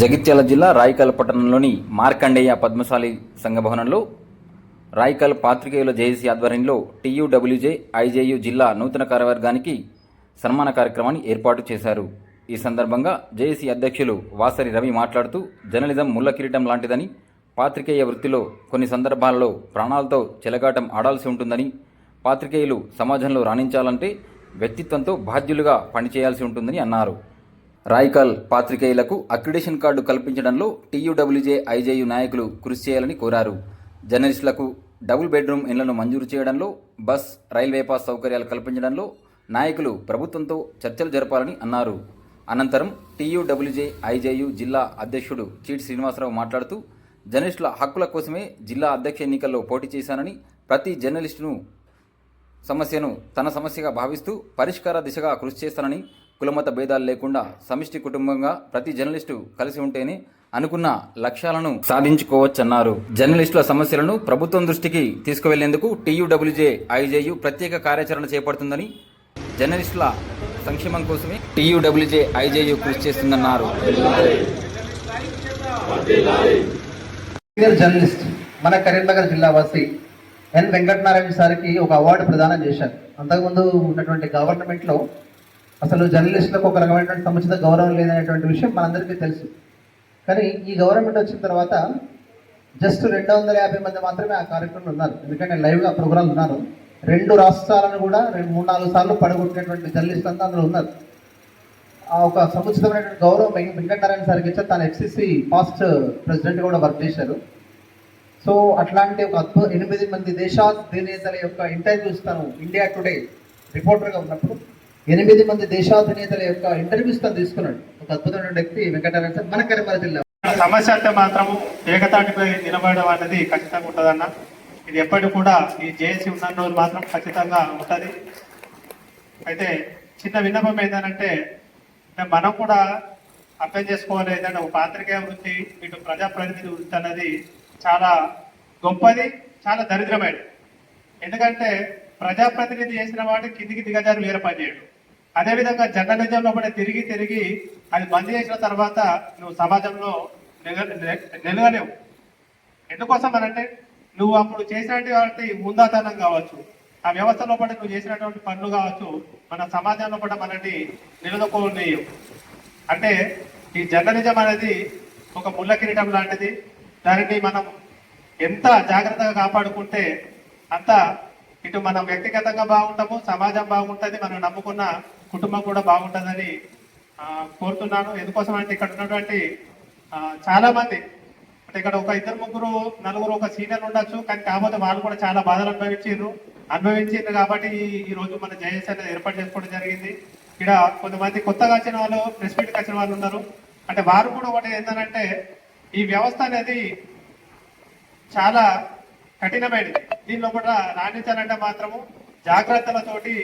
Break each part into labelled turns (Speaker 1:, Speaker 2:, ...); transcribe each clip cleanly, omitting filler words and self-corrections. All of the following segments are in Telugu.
Speaker 1: జగిత్యాల జిల్లా రాయికల్ పట్టణంలోని మార్కండేయ పద్మశాలి సంఘ భవనంలో రాయికల్ పాత్రికేయుల జేఏసీ ఆధ్వర్యంలో టీయూడబ్ల్యూజే ఐజేయు జిల్లా నూతన కార్యవర్గానికి సన్మాన కార్యక్రమాన్ని ఏర్పాటు చేశారు. ఈ సందర్భంగా జేఏసీ అధ్యక్షులు వాసరి రవి మాట్లాడుతూ, జర్నలిజం ముళ్ళ కిరీటం లాంటిదని, పాత్రికేయ వృత్తిలో కొన్ని సందర్భాలలో ప్రాణాలతో చెలగాటం ఆడాల్సి ఉంటుందని, పాత్రికేయులు సమాజంలో రాణించాలంటే వ్యక్తిత్వంతో బాధ్యులుగా పనిచేయాల్సి ఉంటుందని అన్నారు. రాయికల్ పాత్రికేయులకు అక్రిడేషన్ కార్డు కల్పించడంలో టీయూడబ్ల్యూజే ఐజేయు నాయకులు కృషి చేయాలని కోరారు. జర్నలిస్టులకు డబుల్ బెడ్రూమ్ ఇళ్లను మంజూరు చేయడంలో, బస్, రైల్వే పాస్ సౌకర్యాలు కల్పించడంలో నాయకులు ప్రభుత్వంతో చర్చలు జరపాలని అన్నారు. అనంతరం టీయూడబ్ల్యూజే ఐజేయు జిల్లా అధ్యక్షుడు చీటి శ్రీనివాసరావు మాట్లాడుతూ, జర్నలిస్టుల హక్కుల కోసమే జిల్లా అధ్యక్ష ఎన్నికల్లో పోటీ చేశానని, ప్రతి జర్నలిస్టును సమస్యను తన సమస్యగా భావిస్తూ పరిష్కార దిశగా కృషి చేస్తానని, కులమత భేదాలు లేకుండా సమిష్టి కుటుంబంగా ప్రతి జర్నలిస్టు కలిసి ఉంటేనే అనుకున్న లక్ష్యాలను సాధించుకోవచ్చన్నారు. జర్నలిస్టుల సమస్యలను ప్రభుత్వం దృష్టికి తీసుకువెళ్లేందుకు టీయూడబ్ల్యూజే ఐజేయు ప్రత్యేక కార్యాచరణ చేపడుతుందని, జర్నలిస్టుల సంక్షేమం కోసమే టీయూడబ్ల్యూజే ఐజేయు కృషి చేస్తుందన్నారు.
Speaker 2: జర్నలిస్ట్ మన కరీంనగర్ జిల్లా వాసి ఎన్ వెంకటనారాయణ సార్కి ఒక అవార్డు ప్రదానం చేశారు. అంతకుముందు ఉన్నటువంటి గవర్నమెంట్లో అసలు జర్నలిస్టులకు ఒక రకమైనటువంటి సముచిత గౌరవం లేదనేటువంటి విషయం మనందరికీ తెలుసు. కానీ ఈ గవర్నమెంట్ వచ్చిన తర్వాత జస్ట్ 250 మంది మాత్రమే ఆ కార్యక్రమంలో ఉన్నారు. ఎందుకంటే లైవ్గా ప్రోగ్రాంలు ఉన్నారు. 2 రాష్ట్రాలను కూడా 3-4 సార్లు పడగొట్టినటువంటి జర్నలిస్టులు అంతా అందులో ఉన్నారు. ఆ ఒక సముచితమైనటువంటి గౌరవం వెంకటనారాయణ సార్కి ఇచ్చారు. తన ఎఫ్సిసి పాస్ట్ ప్రెసిడెంట్ కూడా వర్క్ చేశారు. సో అట్లాంటి ఒక 8 మంది దేశాధినేతల యొక్క ఇంటర్వ్యూస్ తను ఇండియా టుడే రిపోర్టర్గా ఉన్నప్పుడు 8 మంది దేశాధినేతల యొక్క ఇంటర్వ్యూస్ తను తీసుకున్నాడు. ఒక అద్భుతమైన వ్యక్తి వెంకటనారాయణ సార్ మన కరీంనగర్ జిల్లా.
Speaker 3: సమస్య అంటే మాత్రము ఏకతాటిపై నిలబడడం అనేది ఖచ్చితంగా ఉంటుందన్న. ఇది ఎప్పటికి కూడా ఈ జేఏసీ ఉన్న రోజు మాత్రం ఖచ్చితంగా ఉంటుంది. అయితే చిన్న విన్నపం ఏంటంటే, మనం కూడా అర్థం చేసుకోవాలి. ఏంటంటే ఒక పాత్రికేయ వృత్తి, ఇటు ప్రజాప్రతినిధి వృత్తి అనేది చాలా గొప్పది, చాలా దరిద్రమైనది. ఎందుకంటే ప్రజాప్రతినిధి చేసిన వాడు కిందికి దిగజారి వేరే పని చేయడు. అదేవిధంగా జర్నలిజంలో కూడా తిరిగి అది బంద్ చేసిన తర్వాత నువ్వు సమాజంలో నిలగలేవు. ఎందుకోసం అనంటే నువ్వు అప్పుడు చేసినటువంటి ముందాతనం కావచ్చు, ఆ వ్యవస్థలో కూడా నువ్వు చేసినటువంటి పనులు కావచ్చు, మన సమాజంలో కూడా మనల్ని నిలదొక్కలేవు. అంటే ఈ జర్నలిజం అనేది ఒక ముళ్ళ కిరీటం లాంటిది. దానిని మనం ఎంత జాగ్రత్తగా కాపాడుకుంటే అంత ఇటు మనం వ్యక్తిగతంగా బాగుంటాము, సమాజం బాగుంటుంది, మనం నమ్ముకున్న కుటుంబం కూడా బాగుంటుందని కోరుతున్నాను. ఎందుకోసం అంటే ఇక్కడ ఉన్నటువంటి చాలా మంది, అంటే ఇక్కడ ఒక 2-3-4 ఒక సీనియర్ ఉండొచ్చు, కానీ కాకపోతే వాళ్ళు కూడా చాలా బాధలు అనుభవించారు కాబట్టి ఈ రోజు మన జేఏసీ అనేది ఏర్పాటు చేసుకోవడం జరిగింది. ఇక్కడ కొంతమంది కొత్తగా వచ్చిన వాళ్ళు, ప్రెస్ మీట్కి వచ్చిన వాళ్ళు ఉన్నారు. అంటే వారు కూడా ఒకటి ఏంటంటే, ఈ వ్యవస్థ అనేది చాలా కఠినమైనది. దీనిలో కూడా రాణించాలంటే మాత్రము జాగ్రత్తలతోటి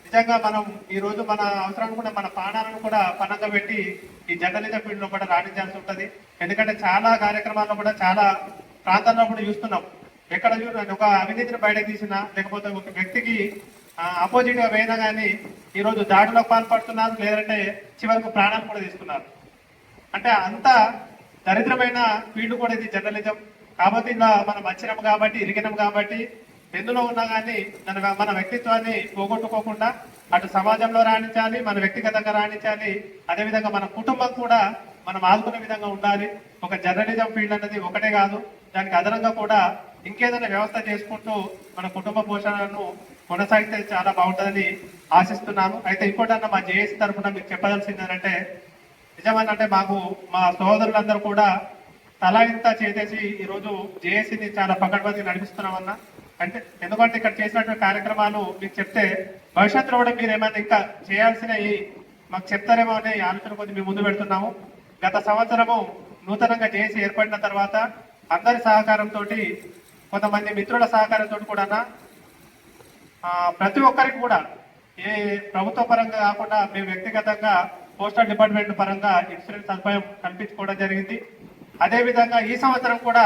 Speaker 3: నిజంగా మనం ఈ రోజు మన అవసరాన్ని కూడా, మన ప్రాణాలను కూడా పనంగా పెట్టి ఈ జర్నలిజం ఫీల్డ్లో కూడా రాణించాల్సి ఉంటుంది. ఎందుకంటే చాలా కార్యక్రమాల్లో కూడా చాలా ప్రాంతాల్లో కూడా చూస్తున్నాం. ఎక్కడ చూడండి, ఒక అవినీతిని బయటకు తీసినా, లేకపోతే ఒక వ్యక్తికి అపోజిట్ గా పోయినా కానీ ఈరోజు దాడులకు పాల్పడుతున్నారు, లేదంటే చివరకు ప్రాణాలు కూడా తీసుకున్నారు. అంటే అంత దరిద్రమైన ఫీల్డ్ కూడా ఇది జర్నలిజం. కాబట్టి ఇలా మనం వచ్చినాం కాబట్టి, ఇరిగినాం కాబట్టి, ఎందులో ఉన్నా కానీ మన వ్యక్తిత్వాన్ని పోగొట్టుకోకుండా అటు సమాజంలో రాణించాలి, మన వ్యక్తిగతంగా రాణించాలి. అదేవిధంగా మన కుటుంబం కూడా మనం ఆదుకునే విధంగా ఉండాలి. ఒక జర్నలిజం ఫీల్డ్ అనేది ఒకటే కాదు, దానికి అదనంగా కూడా ఇంకేదైనా వ్యవస్థ చేసుకుంటూ మన కుటుంబ పోషణను కొనసాగితే చాలా బాగుంటుందని ఆశిస్తున్నాను. అయితే ఇంకోటన్నా మా జేఏసీ తరఫున మీకు చెప్పదలసిందేనంటే, నిజమేనంటే మాకు మా సోదరులందరూ కూడా తలా ఇంత చేసేసి ఈరోజు జేఏసీని చాలా పకడ్బందీగా నడిపిస్తున్నామన్నా. అంటే ఎందుకంటే ఇక్కడ చేసినటువంటి కార్యక్రమాలు మీకు చెప్తే భవిష్యత్తులో కూడా మీరు ఏమైనా ఇంకా చేయాల్సినవి మాకు చెప్తారేమో అనే ఆలోచన కొద్ది మేము ముందు పెడుతున్నాము. గత సంవత్సరము నూతనంగా జేఏసీ ఏర్పడిన తర్వాత అందరి సహకారంతో, కొంతమంది మిత్రుల సహకారంతో కూడా ప్రతి ఒక్కరికి కూడా ఏ ప్రభుత్వ పరంగా కాకుండా మేము వ్యక్తిగతంగా పోస్టల్ డిపార్ట్మెంట్ పరంగా ఇన్సూరెన్స్ సదుపాయం కల్పించుకోవడం జరిగింది. అదేవిధంగా ఈ సంవత్సరం కూడా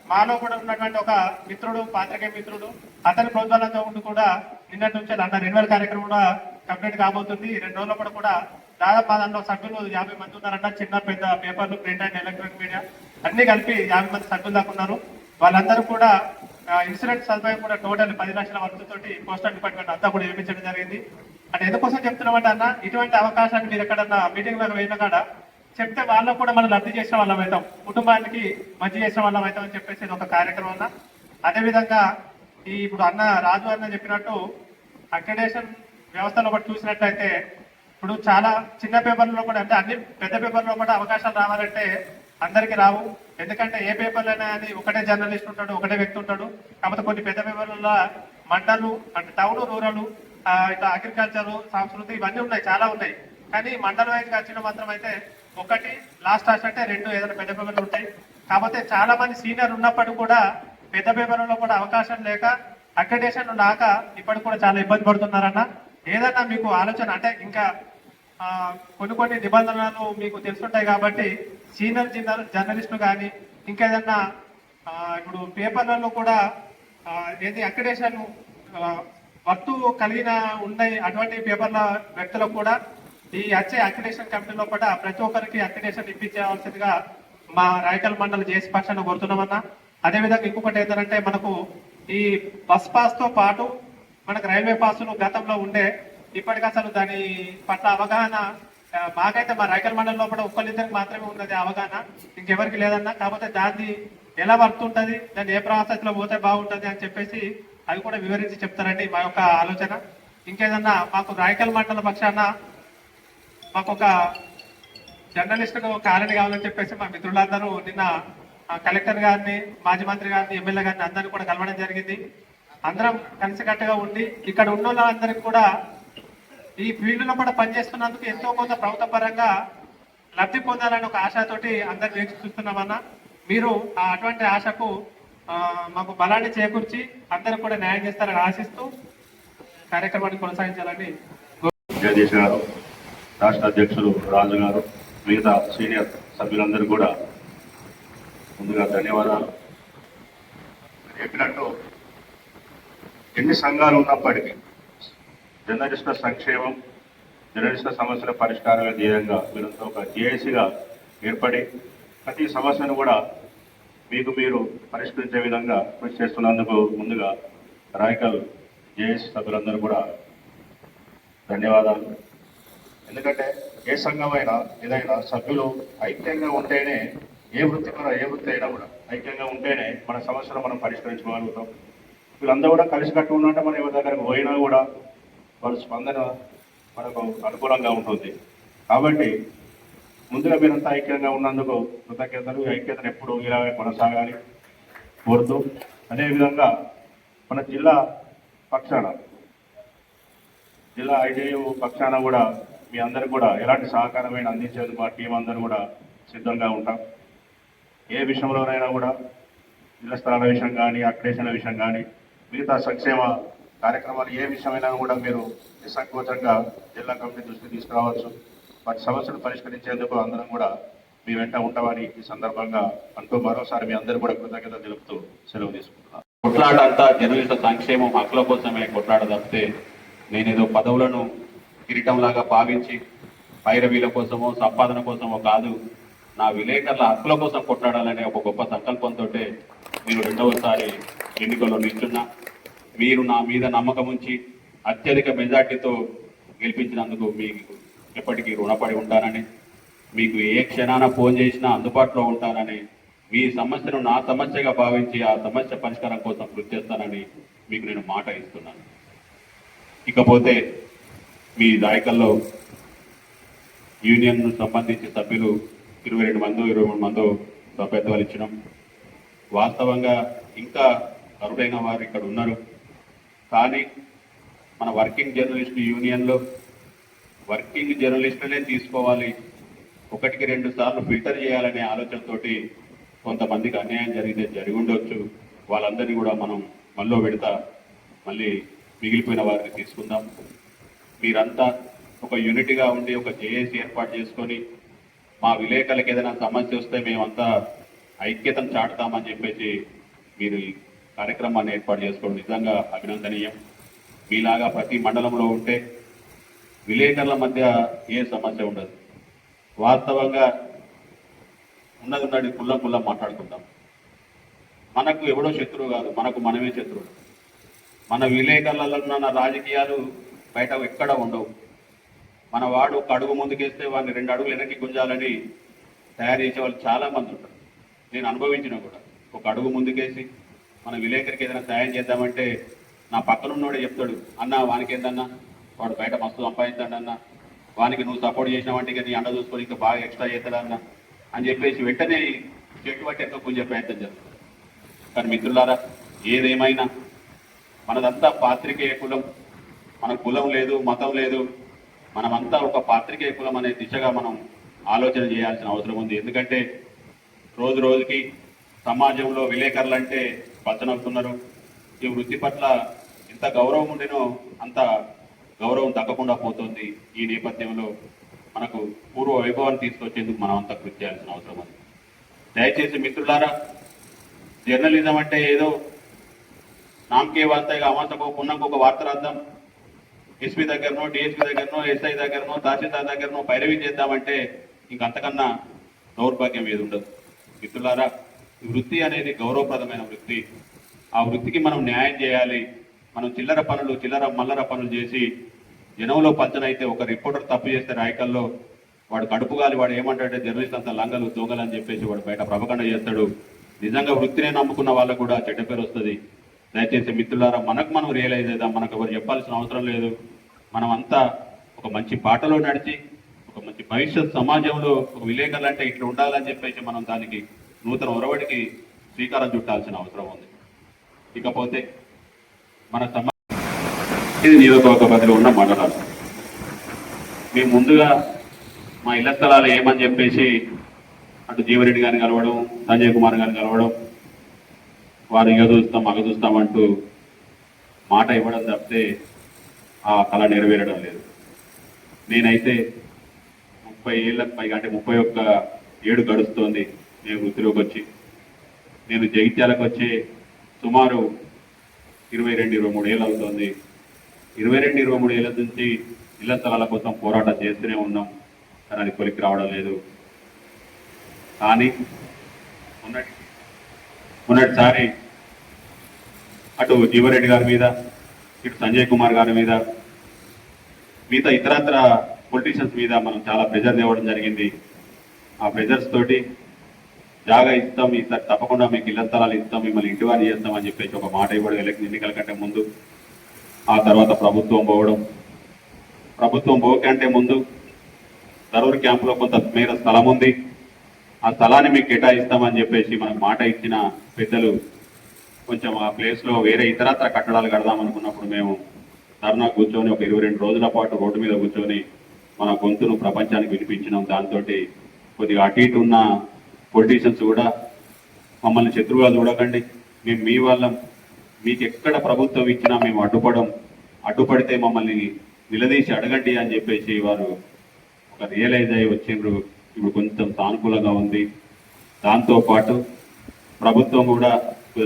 Speaker 3: మాలో కూడా ఉన్నటువంటి ఒక మిత్రుడు, పాత్రికేయ మిత్రుడు, అతని ప్రోత్సాహంతో ఉండి కూడా నిన్నటి నుంచి అన్న రెన్యువల్ కార్యక్రమం కూడా కంప్లీట్ కాబోతుంది. 2 రోజుల కూడా దాదాపు మా దాంట్లో సభ్యులు 50 మంది ఉన్నారంట. చిన్న పెద్ద పేపర్లు, ప్రింట్ అండ్ ఎలక్ట్రానిక్ మీడియా అన్ని కలిపి 50 మంది సభ్యులు దాకా ఉన్నారు. వాళ్ళందరూ కూడా ఇన్సూరెన్స్ సదుపాయం కూడా టోటల్ 10 లక్షల వరకుతోటి పోస్టల్ డిపార్ట్మెంట్ అంతా కూడా ఏర్పించడం జరిగింది. అంటే ఎందుకోసం చెప్తున్నామంటే అన్న, ఇటువంటి అవకాశాన్ని మీరు ఎక్కడన్నా మీటింగ్ లో వెళ్ళిన కాడ చెప్తే వాళ్ళకు కూడా మనం లబ్ధి చేసిన వాళ్ళం అవుతాం, కుటుంబానికి మంచి చేసిన వాళ్ళం అవుతాం అని చెప్పేసి ఇది ఒక కార్యక్రమం అన్న. అదేవిధంగా ఇప్పుడు అన్న రాజు అన్న చెప్పినట్టు అక్రిడేషన్ వ్యవస్థలో కూడా చూసినట్లయితే ఇప్పుడు చాలా చిన్న పేపర్లలో కూడా, అంటే అన్ని పెద్ద పేపర్లో కూడా అవకాశాలు రావాలంటే అందరికీ రావు. ఎందుకంటే ఏ పేపర్లైనా అని ఒకటే జర్నలిస్ట్ ఉంటాడు, ఒకటే వ్యక్తి ఉంటాడు. కాకపోతే కొన్ని పెద్ద పేపర్లలో మండలు, అంటే టౌన్, రూరల్, ఇట్లా అగ్రికల్చర్, సంస్కృతి ఇవన్నీ ఉన్నాయి, చాలా ఉన్నాయి. కానీ మండల వైజ్గా వచ్చిన మాత్రం అయితే ఒకటి, లాస్ట్ అంటే 2 ఏదైనా పెద్ద పేపర్లు ఉంటాయి. కాకపోతే చాలా మంది సీనియర్ ఉన్నప్పటికీ కూడా పెద్ద పేపర్లలో కూడా అవకాశం లేక, అక్రిడేషన్ రాక ఇప్పటికి కూడా చాలా ఇబ్బంది పడుతున్నారన్న. ఏదన్నా మీకు ఆలోచన అంటే ఇంకా కొన్ని నిబంధనలు మీకు తెలుసుంటాయి కాబట్టి సీనియర్ జర్నలిస్టులు కానీ ఇంకేదన్నా ఇప్పుడు పేపర్లలో కూడా ఏది అక్రిడేషన్ వర్తు కలిగిన ఉన్నాయి అటువంటి పేపర్ల వ్యక్తులకు కూడా ఈ వచ్చే అక్రిడేషన్ కమిటీలో కూడా ప్రతి ఒక్కరికి అక్రిడేషన్ ఇప్పించవలసిందిగా మా రాయకల్ మండలి జేసీ పక్షాన్ని కోరుతున్నామన్నా. అదేవిధంగా ఇంకొకటి ఏంటంటే మనకు ఈ బస్ పాస్ తో పాటు మనకు రైల్వే పాసులు గతంలో ఉండే, ఇప్పటికి అసలు దాని పట్ల అవగాహన మాకైతే మా రాయకల్ మండలంలో కూడా ఒక్కరిద్దరికి మాత్రమే ఉన్నది అవగాహన, ఇంకెవరికి లేదన్నా. కాకపోతే దాన్ని ఎలా వర్తుంటది, దాన్ని ఏ ప్రాసెస్ లో పోతే బాగుంటది అని చెప్పేసి అది కూడా వివరించి చెప్తారండి మా యొక్క ఆలోచన. ఇంకేదన్నా మాకు రాయకల్ మండల పక్షాన మాకు ఒక జర్నలిస్ట్ కాలనీ కావాలని చెప్పేసి మా మిత్రులందరూ నిన్న కలెక్టర్ గారిని, మాజీ మంత్రి గారిని, ఎమ్మెల్యే గారిని అందరినీ కూడా కలవడం జరిగింది. అందరం కలిసికట్టుగా ఉండి ఇక్కడ ఉన్న వాళ్ళందరికీ కూడా ఈ ఫీల్డ్ లో కూడా పనిచేస్తున్నందుకు ఎంతో కొంత ప్రభుత్వ పరంగా లబ్ధి పొందాలని ఒక ఆశతోటి అందరు వేచి చూస్తున్నామన్నా. మీరు అటువంటి ఆశకు మాకు బలాన్ని చేకూర్చి అందరూ కూడా న్యాయం చేస్తారని ఆశిస్తూ కార్యక్రమాన్ని కొనసాగించాలని.
Speaker 4: జగదీష్ గారు, రాష్ట్ర అధ్యక్షులు రాజు గారు, మిగతా సీనియర్ సభ్యులందరూ కూడా ముందుగా ధన్యవాదాలు. చెప్పినట్టు ఎన్ని సంఘాలు ఉన్నప్పటికీ జర్నలిస్టుల సంక్షేమం, జర్నలిస్టుల సమస్యల పరిష్కారమే ధ్యేయంగా వీరంతా ఒక జేఏసీగా ఏర్పడి ప్రతి సమస్యను కూడా మీకు మీరు పరిష్కరించే విధంగా కృషి చేస్తున్నందుకు ముందుగా రాయకల్ జేఏసీ సభ్యులందరూ కూడా ధన్యవాదాలు. ఎందుకంటే ఏ సంఘమైనా ఏదైనా సభ్యులు ఐక్యంగా ఉంటేనే, ఏ వృత్తి అయినా కూడా ఐక్యంగా ఉంటేనే మన సమస్యలు మనం పరిష్కరించుకోగలుగుతాం. వీళ్ళందరూ కూడా కలిసికట్టు ఉన్నట్టు మనం ఎవరి దగ్గరకు పోయినా కూడా వాళ్ళ స్పందన మనకు అనుకూలంగా ఉంటుంది. కాబట్టి ముందుగా మీరంతా ఐక్యంగా ఉన్నందుకు కృతజ్ఞతలు. ఐక్యతను ఎప్పుడు ఇలాగే కొనసాగాలి కోరుతూ, అదేవిధంగా మన జిల్లా పక్షాన, జిల్లా ఐజేయు పక్షాన కూడా మీ అందరూ కూడా ఎలాంటి సహకారమైన అందించేందుకు మా టీం అందరూ కూడా సిద్ధంగా ఉంటాం. ఏ విషయంలోనైనా కూడా ఇళ్ల స్థలాల విషయం కానీ, అక్రిడేషన్ల విషయం కానీ, మిగతా సంక్షేమ కార్యక్రమాలు ఏ విషయమైనా కూడా మీరు నిస్సంకోచంగా జిల్లా కమిటీ దృష్టికి తీసుకురావచ్చు. వాటి సమస్యలు పరిష్కరించేందుకు అందరం కూడా మీ వెంట ఉంటామని ఈ సందర్భంగా అంటూ మరోసారి మీ అందరూ కూడా కృతజ్ఞత తెలుపుతూ సెలవు తీసుకుంటున్నాను.
Speaker 5: కొట్లాట అంతా జర్నలిస్టుల సంక్షేమం, హక్కుల కోసమే కొట్లాట తప్పితే నేనేదో పదవులను కిరీటంలాగా భావించి పైరవీల కోసమో సంపాదన కోసమో కాదు, నా విలేకరుల హక్కుల కోసం కొట్లాడాలనే ఒక గొప్ప సంకల్పంతో మీరు రెండవసారి ఎన్నికల్లో నిల్చున్నా. మీరు నా మీద నమ్మకం ఉంచి అత్యధిక మెజార్టీతో గెలిపించినందుకు మీకు ఎప్పటికీ రుణపడి ఉంటానని, మీకు ఏ క్షణాన ఫోన్ చేసినా అందుబాటులో ఉంటానని, మీ సమస్యను నా సమస్యగా భావించి ఆ సమస్య పరిష్కారం కోసం కృషి చేస్తానని మీకు నేను మాట ఇస్తున్నాను. ఇకపోతే మీ రాయకల్లో యూనియన్ సంబంధించి సభ్యులు 22 మంది 23 మంది సభ్యత్వాలు ఇచ్చినాం. వాస్తవంగా ఇంకా అరుడైన వారు ఇక్కడ ఉన్నారు. కానీ మన వర్కింగ్ జర్నలిస్ట్ యూనియన్లో వర్కింగ్ జర్నలిస్టులనే తీసుకోవాలి, 1-2 సార్లు ఫిల్టర్ చేయాలనే ఆలోచనతోటి కొంతమందికి అన్యాయం జరిగి ఉండొచ్చు. వాళ్ళందరినీ కూడా మనం మళ్ళీ పెడతా మళ్ళీ మిగిలిపోయిన వారిని తీసుకుందాం. మీరంతా ఒక యూనిట్గా ఉండి ఒక జేఏసీ ఏర్పాటు చేసుకొని మా విలేకరులకు ఏదైనా సమస్య వస్తే మేమంతా ఐక్యతను చాటుతామని చెప్పేసి మీరు ఈ కార్యక్రమాన్ని ఏర్పాటు చేసుకోవడం నిజంగా అభినందనీయం. మీలాగా ప్రతి మండలంలో ఉంటే విలేకరుల మధ్య ఏ సమస్య ఉండదు. వాస్తవంగా ఉన్నది కుల్లం మాట్లాడుకుంటాం. మనకు ఎవడో శత్రువు కాదు, మనకు మనమే శత్రువు. మన విలేకరులలో ఉన్న రాజకీయాలు బయట ఎక్కడ ఉండవు. మన వాడు ఒక అడుగు ముందుకేస్తే వాడిని 2 అడుగులు వెనక్కి గుంజాలని తయారు చేసే వాళ్ళు చాలామంది ఉంటారు. నేను అనుభవించిన కూడా. ఒక అడుగు ముందుకేసి మన విలేకరికి ఏదైనా సాయం చేద్దామంటే నా పక్కన ఉన్నోడే చెప్తాడు, అన్న వానికి ఏందన్నా, వాడు బయట మస్తు సంపాదించాడన్నా, వానికి నువ్వు సపోర్ట్ చేసినావంటే ఇక నీ అండ చూసుకొని ఇంకా బాగా ఎక్స్ట్రా చేస్తాడన్నా అని చెప్పేసి వెంటనే చెట్టు బట్టి ఎంతో గుంజే ప్రయత్నం చేస్తారు. కానీ మిత్రులారా, ఏదేమైనా మనదంతా పాత్రికేయ కులం. మన కులం లేదు, మతం లేదు, మనమంతా ఒక పాత్రికేయ కులం అనే దిశగా మనం ఆలోచన చేయాల్సిన అవసరం ఉంది. ఎందుకంటే రోజు రోజుకి సమాజంలో విలేకరులు అంటే పచ్చనవుతున్నారు. ఈ వృత్తి పట్ల ఎంత గౌరవం ఉండినో అంత గౌరవం దక్కకుండా పోతుంది. ఈ నేపథ్యంలో మనకు పూర్వ వైభవాన్ని తీసుకొచ్చేందుకు మనం అంతా కృషి చేయాల్సిన అవసరం ఉంది. దయచేసి మిత్రులారా, జర్నలిజం అంటే ఏదో నామకే వార్తగా అమాసకో పుణ్యంకు ఒక వార్త రాద్దాం, ఎస్పీ దగ్గరనో, డిఎస్పీ దగ్గరనో, ఎస్ఐ దగ్గరనో, తహసీల్దార్ దగ్గరనో పైరవీ చేద్దామంటే ఇంకంతకన్నా దౌర్భాగ్యం ఏది ఉండదు. మిత్రులారా, ఈ వృత్తి అనేది గౌరవప్రదమైన వృత్తి. ఆ వృత్తికి మనం న్యాయం చేయాలి. మనం చిల్లర మల్లర పనులు చేసి జనంలో పంచనైతే, ఒక రిపోర్టర్ తప్పు చేస్తే రాయకల్లో వాడు కడుపుగాలి, వాడు ఏమంటాడంటే జర్నలిస్ట్ అంతా లంగలు దొంగలు అని చెప్పేసి వాడు బయట ప్రపకండ చేస్తాడు. నిజంగా వృత్తినే నమ్ముకున్న వాళ్ళకు కూడా చెడ్డ పేరు వస్తుంది. దయచేసి మిత్రులారా, మనకు మనం రియలైజ్ అవుదాం. మనకు ఎవరు చెప్పాల్సిన అవసరం లేదు. మనం అంతా ఒక మంచి బాటలో నడిచి ఒక మంచి భవిష్యత్ సమాజంలో ఒక విలేకరులు అంటే ఇట్లా ఉండాలని చెప్పేసి మనం దానికి నూతన ఒరవడికి శ్రీకారం చుట్టాల్సిన అవసరం ఉంది. ఇకపోతే మన ఇది నియోజకవర్గ పరిధిలో ఉన్న మండలాలు. మేము ముందుగా మా ఇళ్ల స్థలాలు ఏమని చెప్పేసి అటు జీవరెడ్డి గారిని కలవడం, సంజయ్ కుమార్ గారిని కలవడం, వారు ఇక చూస్తాం అగ చూస్తామంటూ మాట ఇవ్వడం తప్పితే ఆ కళ నెరవేరడం లేదు. నేనైతే 30 ఏళ్ళకు పైగా, అంటే 31 ఏడు గడుస్తోంది నేను వృత్తిలోకి వచ్చి. నేను జగిత్యాలకు వచ్చి సుమారు 22-23 ఏళ్ళు అవుతుంది. 22-23 ఏళ్ళ నుంచి ఇళ్ల స్థలాల కోసం పోరాటం చేస్తూనే ఉన్నాం. కానీ అది కొలిక్కి రావడం లేదు. కానీ మొన్నటిసారి అటు జీవరెడ్డి గారి మీద, ఇటు సంజయ్ కుమార్ గారి మీద, మిగతా ఇతరత్ర పొలిటీషియన్స్ మీద మనం చాలా ప్రెజర్ తేవడం జరిగింది. ఆ ప్రెజర్స్ తోటి జాగా ఇస్తాం, ఈసారి తప్పకుండా మీకు ఇళ్ల స్థలాలు ఇస్తాం, మిమ్మల్ని ఇంటి వారి చేస్తాం అని చెప్పేసి ఒక మాట ఇవ్వడం ఎన్నికల కంటే ముందు. ఆ తర్వాత ప్రభుత్వం పోకంటే ముందు దరూర్ క్యాంపులో కొంత మేర స్థలం ఉంది, ఆ స్థలాన్ని మీకు కేటాయిస్తామని చెప్పేసి మనకు మాట ఇచ్చిన పెద్దలు కొంచెం ఆ ప్లేస్లో వేరే ఇతరత్ర కట్టడాలు కడదామనుకున్నప్పుడు మేము ధర్నా కూర్చొని ఒక 22 రోజుల పాటు రోడ్డు మీద కూర్చొని మన గొంతును ప్రపంచానికి వినిపించినాం. దాంతో కొద్దిగా అటు ఇటు ఉన్న పొలిటీషియన్స్ కూడా మమ్మల్ని శత్రువుగా చూడకండి, మేము మీ వాళ్ళం, మీకు ఎక్కడ ప్రభుత్వం ఇచ్చినా మేము అడ్డుపడితే మమ్మల్ని నిలదీసి అడగండి అని చెప్పేసి వారు ఒక రియలైజ్ అయ్యి వచ్చిండ్రు. ఇప్పుడు కొంచెం సానుకూలంగా ఉంది. దాంతోపాటు ప్రభుత్వం కూడా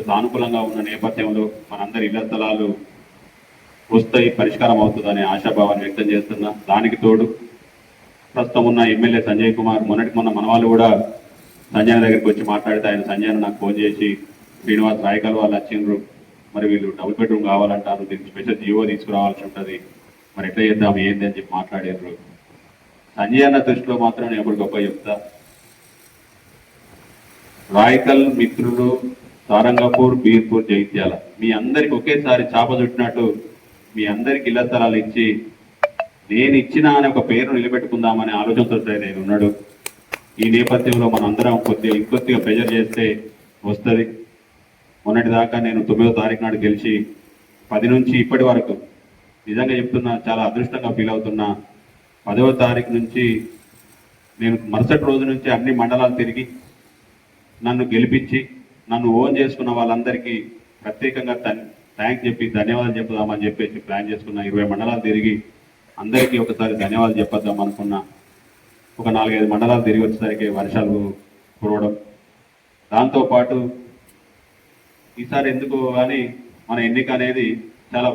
Speaker 5: సానుకూలంగా ఉన్న నేపథ్యంలో మనందరి ఇళ్ల స్థలాలు వస్తాయి, పరిష్కారం అవుతుందనే ఆశాభావాన్ని వ్యక్తం చేస్తున్నా. దానికి తోడు ప్రస్తుతం ఉన్న ఎమ్మెల్యే సంజయ్ కుమార్, మొన్న మన వాళ్ళు కూడా సంజయ్ దగ్గరికి వచ్చి మాట్లాడితే ఆయన సంజయ్ నాకు ఫోన్ చేసి, శ్రీనివాస్ రాయకల్ వాళ్ళు వచ్చిండ్రు, మరి వీళ్ళు డబుల్ బెడ్రూమ్ కావాలంటారు, దీనికి స్పెషల్ జీవో తీసుకురావాల్సి ఉంటుంది, మరి ఎట్లా చేద్దాం ఏంది అని చెప్పి మాట్లాడారు. సంజయ్ అన్న దృష్టిలో మాత్రం నేను ఎప్పుడు గొప్ప చెప్తా, రాయకల్ మిత్రులు, సారంగపూర్, బీర్పూర్, జగిత్యాల మీ అందరికి ఒకేసారి చాప చుట్టినట్టు మీ అందరికి ఇళ్ల స్థలాలు ఇచ్చి నేను ఇచ్చిన అనే ఒక పేరు నిలబెట్టుకుందామనే ఆలోచనతో నేను ఉన్నాడు. ఈ నేపథ్యంలో మనందరం ఇంకొద్దిగా ప్రెజర్ చేస్తే వస్తుంది. మొన్నటి దాకా నేను 9వ తారీఖు నాడు గెలిచి 10 నుంచి ఇప్పటి వరకు నిజంగా చెప్తున్నా చాలా అదృష్టంగా ఫీల్ అవుతున్నా. 10వ తారీఖు నుంచి నేను మరుసటి రోజు నుంచి అన్ని మండలాలు తిరిగి నన్ను గెలిపించి నన్ను ఓన్ చేసుకున్న వాళ్ళందరికీ ప్రత్యేకంగా థ్యాంక్స్ చెప్పి ధన్యవాదాలు చెప్పుదామని చెప్పేసి ప్లాన్ చేసుకున్న. 20 మండలాలు తిరిగి అందరికీ ఒకసారి ధన్యవాదాలు చెప్పొద్దాం అనుకున్నా. ఒక 4-5 మండలాలు తిరిగి వచ్చేసరికి వర్షాలు కురవడం, దాంతోపాటు ఈసారి ఎందుకు కానీ మన ఎన్నిక అనేది చాలా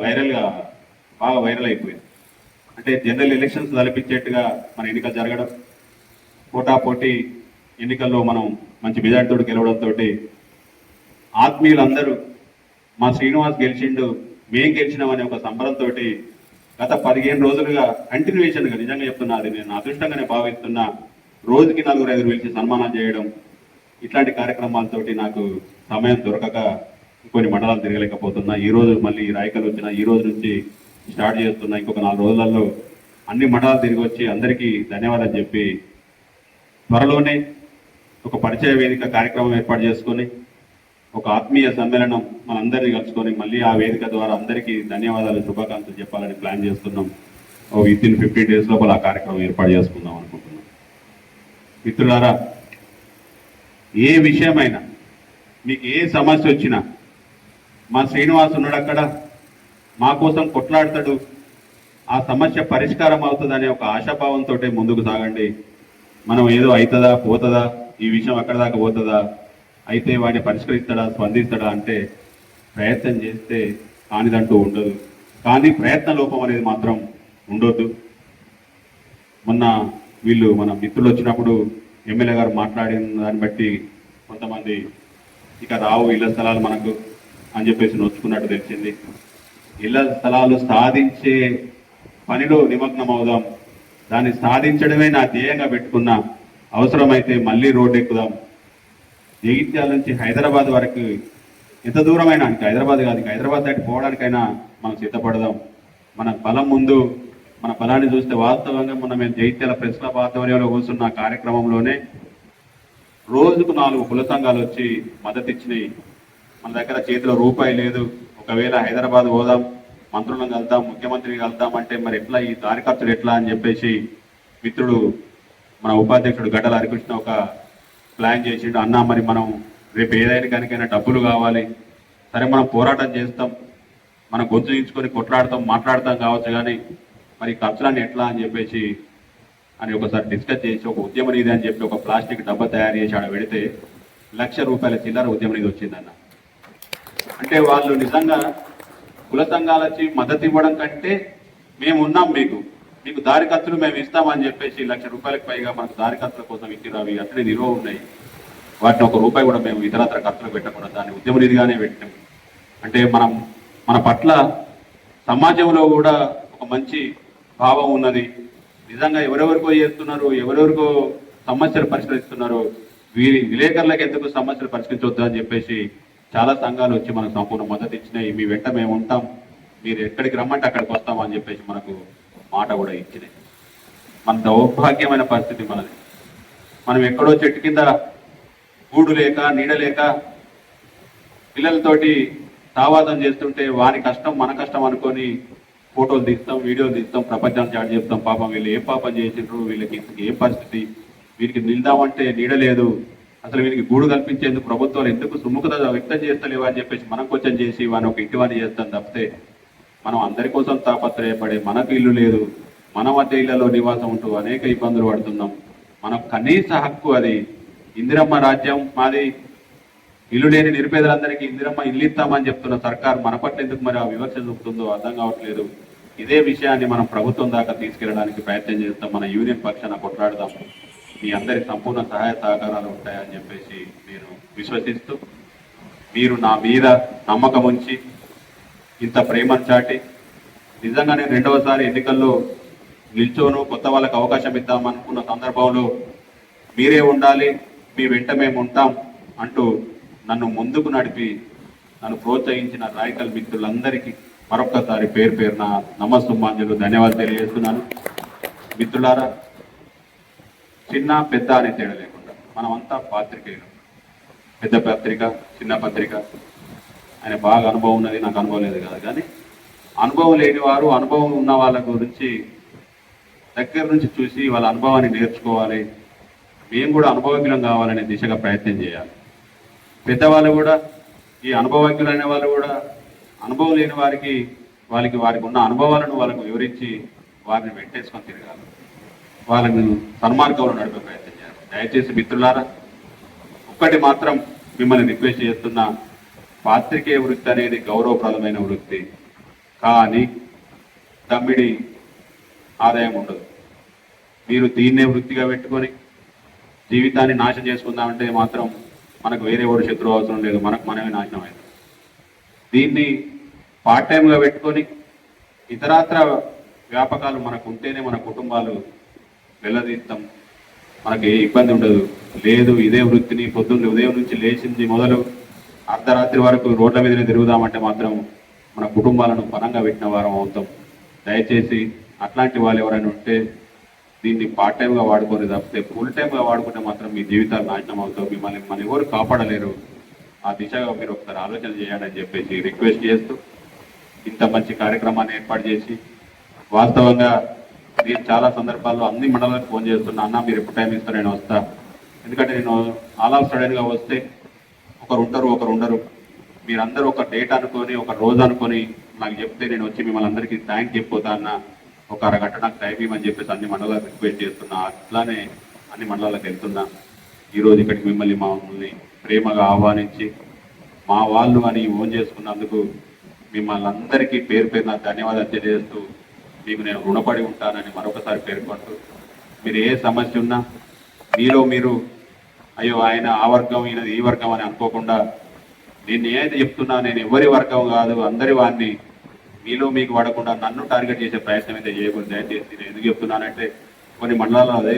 Speaker 5: బాగా వైరల్ అయిపోయింది. అంటే జనరల్ ఎలక్షన్స్ తలపించేట్టుగా మన ఎన్నికలు జరగడం, పోటాపోటీ ఎన్నికల్లో మనం మంచి మెజార్టీతో గెలవడంతో ఆత్మీయులందరూ మా శ్రీనివాస్ గెలిచిండు, మేం గెలిచినామనే ఒక సంబరంతో గత 15 రోజులుగా కంటిన్యూషన్గా, నిజంగా చెప్తున్నా, అది నేను అదృష్టంగానే భావిస్తున్నా, రోజుకి 4-5 పిలిచి సన్మానం చేయడం, ఇట్లాంటి కార్యక్రమాలతోటి నాకు సమయం దొరకక కొన్ని మండలాలు తిరగలేకపోతున్నా. ఈ రోజు మళ్ళీ రాయకల్ వచ్చిన, ఈ రోజు నుంచి స్టార్ట్ చేస్తున్నా. ఇంకొక 4 రోజులలో అన్ని మండలాలు తిరిగి వచ్చి అందరికీ ధన్యవాదాలు చెప్పి త్వరలోనే ఒక పరిచయ వేదిక కార్యక్రమం ఏర్పాటు చేసుకొని ఒక ఆత్మీయ సమ్మేళనం మనందరినీ కలుసుకొని మళ్ళీ ఆ వేదిక ద్వారా అందరికీ ధన్యవాదాలు, శుభాకాంక్షలు చెప్పాలని ప్లాన్ చేస్తున్నాం. విత్ ఇన్ 15 days లోపల ఆ కార్యక్రమం ఏర్పాటు చేసుకుందాం అనుకుంటున్నాం. మిత్రులారా, ఏ విషయమైనా మీకు ఏ సమస్య వచ్చినా మా శ్రీనివాస్ ఉన్నాడు అక్కడ, మా కోసం కొట్లాడతాడు, ఆ సమస్య పరిష్కారం అవుతుందనే ఒక ఆశాభావంతో ముందుకు సాగండి. మనం ఏదో అవుతుందా పోతుందా, ఈ విషయం అక్కడ దాకా పోతుందా, అయితే వాడిని పరిష్కరిస్తాడా స్పందిస్తాడా అంటే ప్రయత్నం చేస్తే కానిదంటూ ఉండదు. కానీ ప్రయత్న లోపం అనేది మాత్రం ఉండొద్దు. మొన్న వీళ్ళు మన మిత్రులు వచ్చినప్పుడు ఎమ్మెల్యే గారు మాట్లాడిన దాన్ని బట్టి కొంతమంది ఇక రావు ఇళ్ల స్థలాలు మనకు అని చెప్పేసి నొచ్చుకున్నట్టు తెలిసింది. ఇళ్ల స్థలాలు సాధించే పనిలో నిమగ్నం అవుదాం, దాన్ని సాధించడమే నా ధ్యేయంగా పెట్టుకున్నా. అవసరమైతే మళ్ళీ రోడ్డు ఎక్కుదాం. జగిత్యాల నుంచి హైదరాబాద్ వరకు ఎంత దూరమైనా, ఇంకా హైదరాబాద్ కాదు, ఇంకా హైదరాబాద్ దాటి పోవడానికైనా మనం సిద్ధపడదాం. మన బలం ముందు, మన బలాన్ని చూస్తే వాస్తవంగా మొన్న మేము జగిత్యాల ప్రెస్ క్లబ్ ఆధ్వర్యంలో కూర్చున్న కార్యక్రమంలోనే రోజుకు 4 కుల సంఘాలు వచ్చి మద్దతు ఇచ్చినాయి. మన దగ్గర చేతిలో రూపాయి లేదు, ఒకవేళ హైదరాబాద్ పోదాం, మంత్రులను కలుద్దాం, ముఖ్యమంత్రిని కలుద్దాం అంటే మరి ఎట్లా, ఈ దారి ఖర్చులు ఎట్లా అని చెప్పేసి మిత్రుడు మన ఉపాధ్యక్షుడు గడ్డల హరికృష్ణ ఒక ప్లాన్ చేసిండు. అన్నా మరి మనం రేపు ఏదైనా కనుకైనా డబ్బులు కావాలి, సరే మనం పోరాటం చేస్తాం, మనం గొంతు దించుకొని కొట్లాడతాం, మాట్లాడతాం కావచ్చు, కానీ మరి ఖర్చులన్నీ ఎట్లా అని చెప్పేసి అని ఒకసారి డిస్కస్ చేసి ఒక ఉద్యమ నిధి అని చెప్పి ఒక ప్లాస్టిక్ డబ్బా తయారు చేసి ఆడ పెడితే ₹1,00,000 చిల్లర ఉద్యమ నిధి వచ్చిందన్న. అంటే వాళ్ళు నిజంగా కుల సంఘాలు వచ్చి మద్దతు ఇవ్వడం కంటే మేము ఉన్నాం, మీకు దారి ఖర్చులు మేము ఇస్తామని చెప్పేసి ₹1,00,000 పైగా మనకు దారి ఖర్చుల కోసం ఇచ్చిరు. అవి అట్లనే నిల్వ ఉన్నాయి. వాటిని ₹1 కూడా మేము ఇతరత్ర ఖర్చులు పెట్టకుండా దాన్ని ఉద్యమ నిధిగానే పెట్టాం. అంటే మన పట్ల సమాజంలో కూడా ఒక మంచి భావం ఉన్నది. నిజంగా ఎవరెవరికో చేస్తున్నారు, ఎవరెవరికో సమస్యలు పరిష్కరిస్తున్నారు, వీరి విలేకరులకు ఎందుకు సమస్యలు పరిష్కరించవద్దు అని చెప్పేసి చాలా సంఘాలు వచ్చి మనకు సంపూర్ణ మద్దతు ఇచ్చినాయి. మీ వెంట మేము ఉంటాం, మీరు ఎక్కడికి రమ్మంటే అక్కడికి వస్తామని చెప్పేసి మనకు మాట కూడా ఇచ్చినాయి. మన దౌర్భాగ్యమైన పరిస్థితి మనది. మనం ఎక్కడో చెట్టు కింద గూడు లేక నీడ లేక పిల్లలతోటి తావాదం చేస్తుంటే వాని కష్టం మన కష్టం అనుకొని ఫోటోలు తీస్తాం, వీడియోలు తీస్తాం, ప్రపంచాన్ని చాటి చెప్తాం. పాపం వీళ్ళు ఏం పాపం చేసిండ్రు, వీళ్ళకి ఏం పరిస్థితి, వీరికి నిల్దామంటే నీడ లేదు, అసలు వీరికి గూడు కల్పించేందుకు ప్రభుత్వాలు ఎందుకు సుముఖత వ్యక్తం చేస్తలేవు అని చెప్పేసి మనం కొంచెం చేసి వాని ఒక ఇంటివాణి చేస్తాం తప్పితే మనం అందరి కోసం తాపత్రయపడే, మనకు ఇల్లు లేదు, మన మధ్య ఇళ్లలో నివాసం ఉంటూ అనేక ఇబ్బందులు పడుతున్నాం. మనకు కనీస హక్కు అది. ఇందిరమ్మ రాజ్యం మాది, ఇల్లు లేని నిరుపేదలందరికీ ఇందిరమ్మ ఇల్లు ఇస్తామని చెప్తున్న సర్కార్ మన పట్ల ఎందుకు మరి ఆ వివక్ష చూపుతుందో అర్థం కావట్లేదు. ఇదే విషయాన్ని మనం ప్రభుత్వం దాకా తీసుకెళ్ళడానికి ప్రయత్నం చేస్తాం. మన యూనియన్ పక్షాన కొట్లాడదాం. మీ అందరి సంపూర్ణ సహాయ సహకారాలు ఉంటాయని చెప్పేసి నేను విశ్వసిస్తూ, మీరు నా మీద నమ్మకం ఉంచి ఇంత ప్రేమను చాటి, నిజంగా నేను 2వసారి ఎన్నికల్లో నిల్చోను, కొత్త వాళ్ళకి అవకాశం ఇద్దామనుకున్న సందర్భంలో మీరే ఉండాలి, మీ వెంట మేము ఉంటాం అంటూ నన్ను ముందుకు నడిపి నన్ను ప్రోత్సహించిన రాయకల్ మిత్రులందరికీ మరొక్కసారి పేరు పేరున నమస్సుమాంజలు ధన్యవాదాలు తెలియజేస్తున్నాను. మిత్రులారా, చిన్న పెద్ద అనే తేడా లేకుండా మనమంతా పాత్రికేయులు. పెద్ద పత్రిక, చిన్న పత్రిక, ఆయన బాగా అనుభవం ఉన్నది, నాకు అనుభవం లేదు కాదు, కానీ అనుభవం లేని వారు అనుభవం ఉన్న వాళ్ళ గురించి దగ్గర నుంచి చూసి వాళ్ళ అనుభవాన్ని నేర్చుకోవాలి. మేము కూడా అనుభవజ్ఞులం కావాలనే దిశగా ప్రయత్నం చేయాలి. పెద్దవాళ్ళు కూడా, ఈ అనుభవజ్ఞులైన వాళ్ళు కూడా అనుభవం లేని వారికి ఉన్న అనుభవాలను వాళ్ళకు వివరించి వారిని వెంటేసుకొని తిరగాలి, వాళ్ళని సన్మార్గంలో నడిపే ప్రయత్నం చేయాలి. దయచేసి మిత్రులారా, ఒక్కటి మాత్రం మిమ్మల్ని రిక్వెస్ట్ చేస్తున్నా, పాత్రికేయ వృత్తి అనేది గౌరవప్రదమైన వృత్తి. కానీ తమ్మిడి ఆదాయం ఉండదు. మీరు దీన్నే వృత్తిగా పెట్టుకొని జీవితాన్ని నాశనం చేసుకుందామంటే మాత్రం మనకు వేరే ఎవరు శత్రువు అవసరం లేదు, మనకు మనమే నాశనం అవుతుంది. దీన్ని పార్ట్ టైంగా పెట్టుకొని ఇతరాత్ర వ్యాపకాలు మనకు ఉంటేనే మన కుటుంబాలు వెల్లదీస్తాం, మనకి ఏ ఇబ్బంది ఉండదు. లేదు ఇదే వృత్తిని పొద్దున్న ఉదయం నుంచి లేచింది మొదలు అర్ధరాత్రి వరకు రోడ్ల మీదనే తిరుగుదామంటే మాత్రం మన కుటుంబాలను పనంగా పెట్టిన వారం అవుతాం. దయచేసి అట్లాంటి వాళ్ళు ఎవరైనా ఉంటే దీన్ని పార్ట్ టైంగా వాడుకొని తప్పితే ఫుల్ టైంగా వాడుకుంటే మాత్రం మీ జీవితాలు నాశనం అవుతావు, మిమ్మల్ని మన ఎవరు కాపాడలేరు. ఆ దిశగా మీరు ఒకసారి ఆలోచన చేయాలని చెప్పేసి రిక్వెస్ట్ చేస్తూ ఇంత మంచి కార్యక్రమాన్ని ఏర్పాటు చేసి, వాస్తవంగా నేను చాలా సందర్భాల్లో అన్ని మండలాలకు ఫోన్ చేస్తున్నా, అన్న మీరు ఎప్పుడు టైం ఇస్తారు నేను వస్తా. ఎందుకంటే నేను ఆల్ ఆఫ్ సడన్గా వస్తే ఒకరు ఉంటారు ఒకరు ఉండరు. మీరందరూ ఒక డేట్ అనుకొని ఒక రోజు అనుకొని నాకు చెప్తే నేను వచ్చి మిమ్మల్ని అందరికీ థ్యాంక్ చెప్పిపోతా అన్న, ఒక అరగంట నాకు టైం ఇవ్వమని చెప్పేసి అన్ని మండలాలకు రిక్వెస్ట్ చేస్తున్నా. అట్లానే అన్ని మండలాలకు వెళ్తున్నా. ఈరోజు ఇక్కడికి మమ్మల్ని ప్రేమగా ఆహ్వానించి మా వాళ్ళు అని ఓన్ చేసుకున్నందుకు మిమ్మల్ని అందరికీ పేరు పేరున ధన్యవాదాలు తెలియజేస్తూ మీకు నేను రుణపడి ఉంటానని మరొకసారి పేర్కొంటూ, మీరు ఏ సమస్య ఉన్నా మీలో మీరు అయ్యో ఆయన ఆ వర్గం ఈయనది ఈ వర్గం అని అనుకోకుండా, నేను ఏదైతే చెప్తున్నా నేను ఎవరి వర్గం కాదు అందరి వాడిని, మీలో మీకు వాడకుండా నన్ను టార్గెట్ చేసే ప్రయత్నం అయితే చేయకూడదు. దయచేసి నేను ఎందుకు చెప్తున్నానంటే కొన్ని మండలాల్లో అదే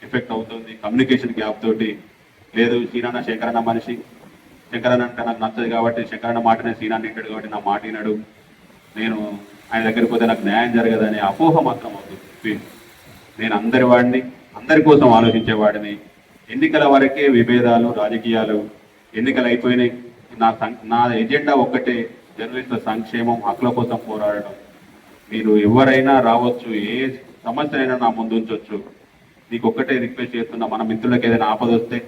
Speaker 5: ఎఫెక్ట్ అవుతుంది. కమ్యూనికేషన్ గ్యాప్ తోటి లేదు సీనన్న శంకరన్న మనిషి, శంకరన్న అంటే నాకు నచ్చదు కాబట్టి శంకరన్న మాటనే సీనాన్ని వింటాడు కాబట్టి నా మాట వినడు, నేను ఆయన దగ్గరికి పోతే నాకు న్యాయం జరగదనే అపోహ మాత్రం అవుతుంది. నేను అందరి వాడిని, అందరి కోసం ఆలోచించేవాడిని. ఎన్నికల వరకే విభేదాలు రాజకీయాలు, ఎన్నికలు అయిపోయినాయి. నా ఎజెండా ఒక్కటే, జర్నలిస్టుల సంక్షేమం, హక్కుల కోసం పోరాడడం. మీరు ఎవరైనా రావచ్చు, ఏ సమస్య అయినా నా ముందు ఉంచవచ్చు. నీకు ఒక్కటే రిక్వెస్ట్ చేస్తున్నా, మన మిత్రులకు ఏదైనా ఆపద వస్తే